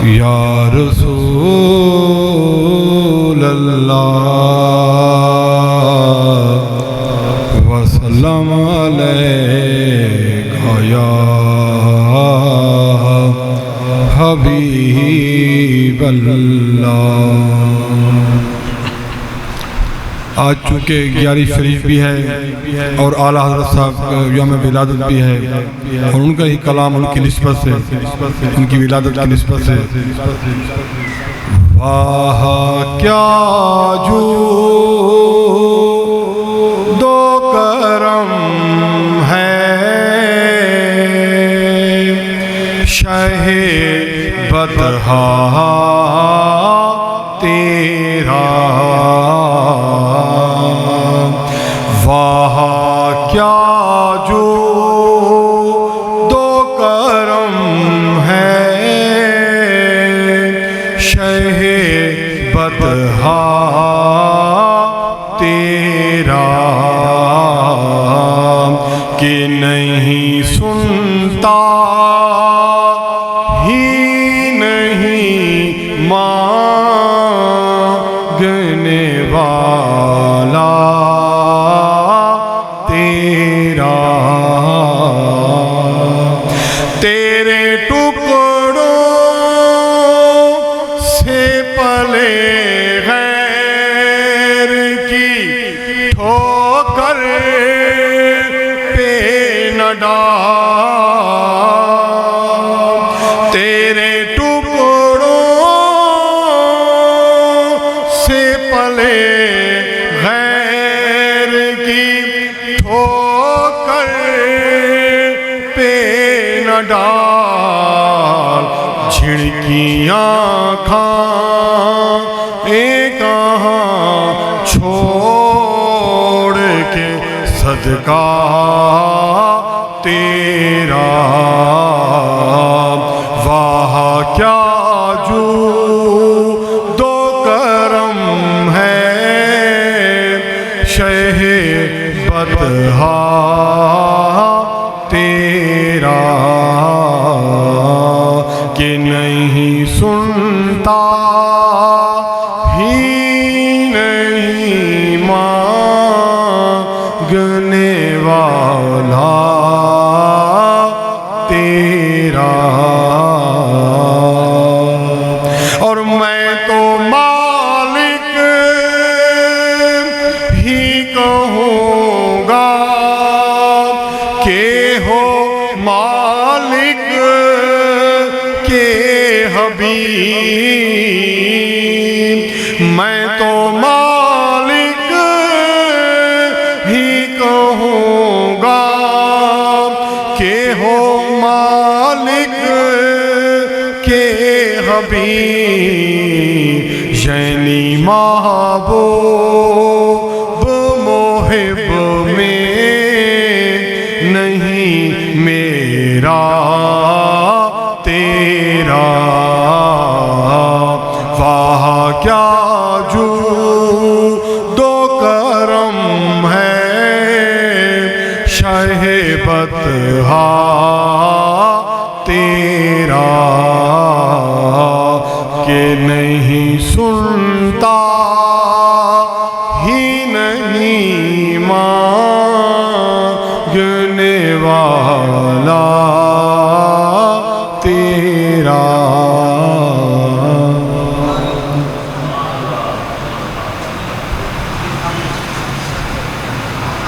یا رسول اللہ وسلم علیکہ یا حبیب اللہ۔ آج چونکہ 11 شریف بھی ہے اور اعلیٰ حضرت صاحب یوم ولادت بھی ہے اور ان کا ہی کلام ان کی نسبت سے، ان کی ولادت کی نسبت سے، واہ کیا جود و کرم ہے شہ بطحا تیرا، واہ کیا جود و کرم ہے شہ بطحا تیرا، کہ نہیں سنتا ہی نہیں مانگنے والا تیرا، تیرے ٹکڑوں سے پلے غیر کی ٹھوکر پہ نہ ڈال، تیرے ٹکڑوں سے پلے غیر کی ٹھوکر پہ نہ ڈال، جھڑکیاں کھائیں کہاں چھوڑ کے صدقہ تیرا، واہ کیا جود و کرم ہے شہ بطحا تیرا، کہ نہیں سنتا ہی نہیں مانگنے والا تیرا، اور میں تو مالک ہی کہوں گا کہ ہو مالک کے حبیب، میں تو مالک ہی کہوں گا کہ ہو مالک کے حبیب، یعنی محبوب محب میں نہیں میرا تیرا،